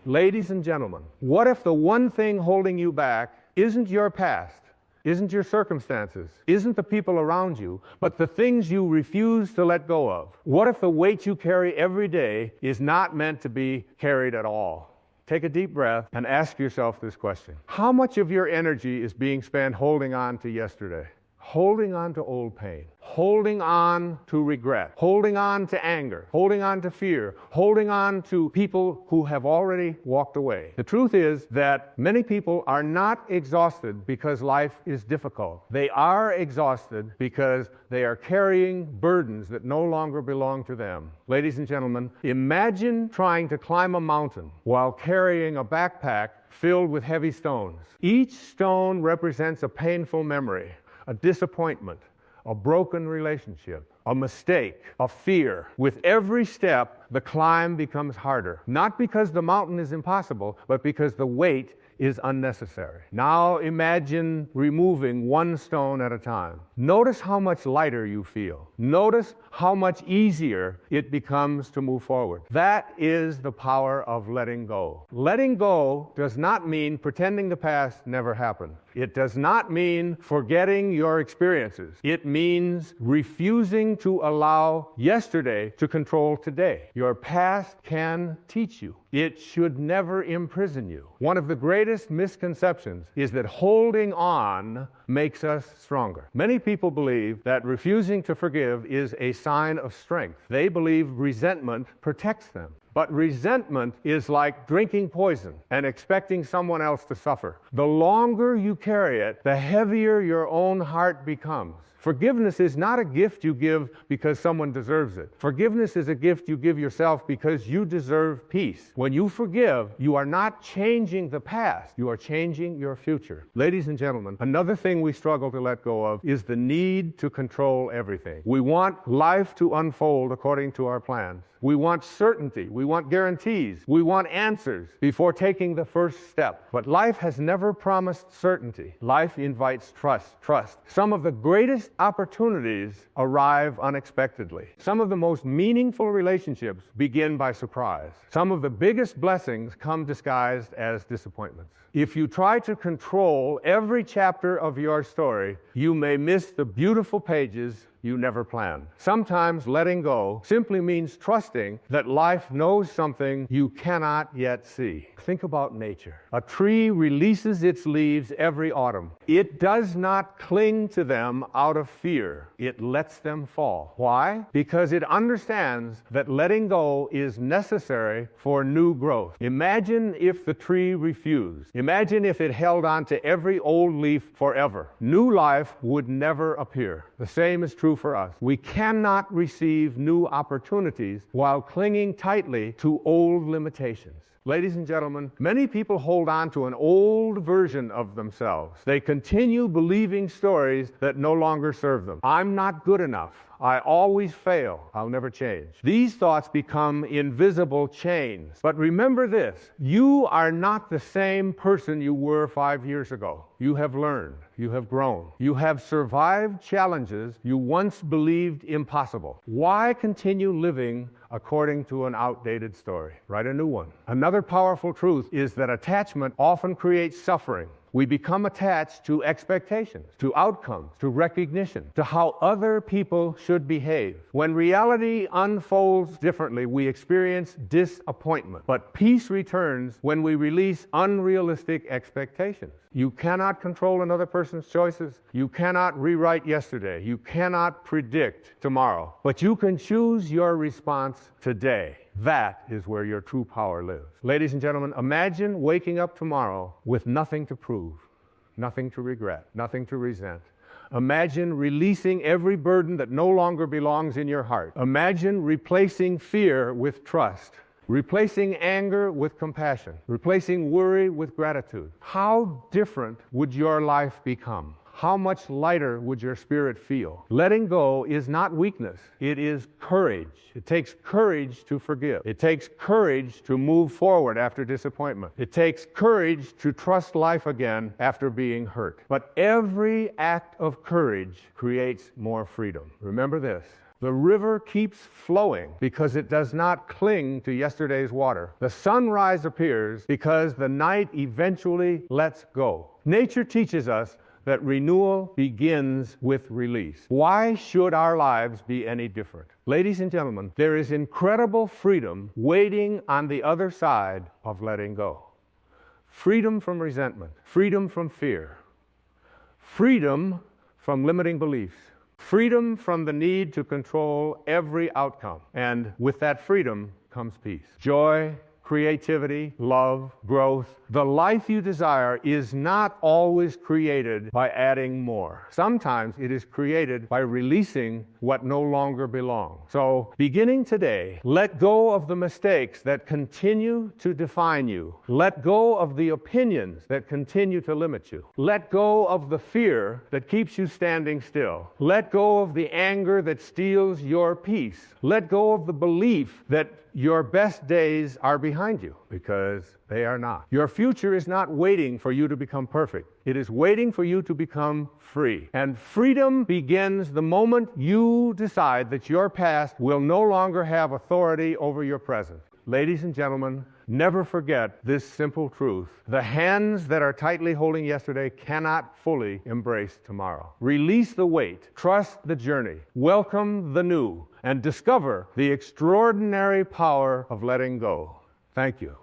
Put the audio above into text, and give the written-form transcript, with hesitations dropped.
Ladies and gentlemen, what if the one thing holding you back isn't your past, isn't your circumstances, isn't the people around you, but the things you refuse to let go of? What if the weight you carry every day is not meant to be carried at all? Take a deep breath and ask yourself this question. How much of your energy is being spent holding on to yesterday? Holding on to old pain, holding on to regret, holding on to anger, holding on to fear, holding on to people who have already walked away. The truth is that many people are not exhausted because life is difficult. They are exhausted because they are carrying burdens that no longer belong to them. Ladies and gentlemen, imagine trying to climb a mountain while carrying a backpack filled with heavy stones. Each stone represents a painful memory, a disappointment, a broken relationship, a mistake, a fear. With every step, the climb becomes harder. Not because the mountain is impossible, but because the weight is unnecessary. Now imagine removing one stone at a time. Notice how much lighter you feel. Notice how much easier it becomes to move forward. That is the power of letting go. Letting go does not mean pretending the past never happened. It does not mean forgetting your experiences. It means refusing to allow yesterday to control today. Your past can teach you. It should never imprison you. One of the greatest misconceptions is that holding on makes us stronger. Many people believe that refusing to forgive is a sign of strength. They believe resentment protects them. But resentment is like drinking poison and expecting someone else to suffer. The longer you carry it, the heavier your own heart becomes. Forgiveness is not a gift you give because someone deserves it. Forgiveness is a gift you give yourself because you deserve peace. When you forgive, you are not changing the past, you are changing your future. Ladies and gentlemen, another thing we struggle to let go of is the need to control everything. We want life to unfold according to our plans. We want certainty. We want guarantees. We want answers before taking the first step. But life has never promised certainty. Life invites trust. Some of the greatest opportunities arrive unexpectedly. Some of the most meaningful relationships begin by surprise. Some of the biggest blessings come disguised as disappointments. If you try to control every chapter of your story, you may miss the beautiful pages you never planned. Sometimes letting go simply means trusting that life knows something you cannot yet see. Think about nature. A tree releases its leaves every autumn. It does not cling to them out of fear. It lets them fall. Why? Because it understands that letting go is necessary for new growth. Imagine if the tree refused. Imagine if it held on to every old leaf forever. New life would never appear. The same is true for us. We cannot receive new opportunities while clinging tightly to old limitations. Ladies and gentlemen, many people hold on to an old version of themselves. They continue believing stories that no longer serve them. I'm not good enough. I always fail. I'll never change. These thoughts become invisible chains. But remember this, you are not the same person you were 5 years ago. You have learned. You have grown. You have survived challenges you once believed impossible. Why continue living according to an outdated story? Write a new one. Another powerful truth is that attachment often creates suffering. We become attached to expectations, to outcomes, to recognition, to how other people should behave. When reality unfolds differently, we experience disappointment. But peace returns when we release unrealistic expectations. You cannot control another person's choices. You cannot rewrite yesterday. You cannot predict tomorrow. But you can choose your response today. That is where your true power lives. Ladies and gentlemen, imagine waking up tomorrow with nothing to prove, nothing to regret, nothing to resent. Imagine releasing every burden that no longer belongs in your heart. Imagine replacing fear with trust, replacing anger with compassion, replacing worry with gratitude. How different would your life become? How much lighter would your spirit feel? Letting go is not weakness. It is courage. It takes courage to forgive. It takes courage to move forward after disappointment. It takes courage to trust life again after being hurt. But every act of courage creates more freedom. Remember this. The river keeps flowing because it does not cling to yesterday's water. The sunrise appears because the night eventually lets go. Nature teaches us that renewal begins with release. Why should our lives be any different? Ladies and gentlemen, there is incredible freedom waiting on the other side of letting go. Freedom from resentment, freedom from fear, freedom from limiting beliefs, freedom from the need to control every outcome. And with that freedom comes peace, joy, creativity, love, growth. The life you desire is not always created by adding more. Sometimes it is created by releasing what no longer belongs. So, beginning today, let go of the mistakes that continue to define you. Let go of the opinions that continue to limit you. Let go of the fear that keeps you standing still. Let go of the anger that steals your peace. Let go of the belief that your best days are behind you, because they are not. Your future is not waiting for you to become perfect. It is waiting for you to become free. And freedom begins the moment you decide that your past will no longer have authority over your present. Ladies and gentlemen, never forget this simple truth. The hands that are tightly holding yesterday cannot fully embrace tomorrow. Release the weight, trust the journey, welcome the new, and discover the extraordinary power of letting go. Thank you.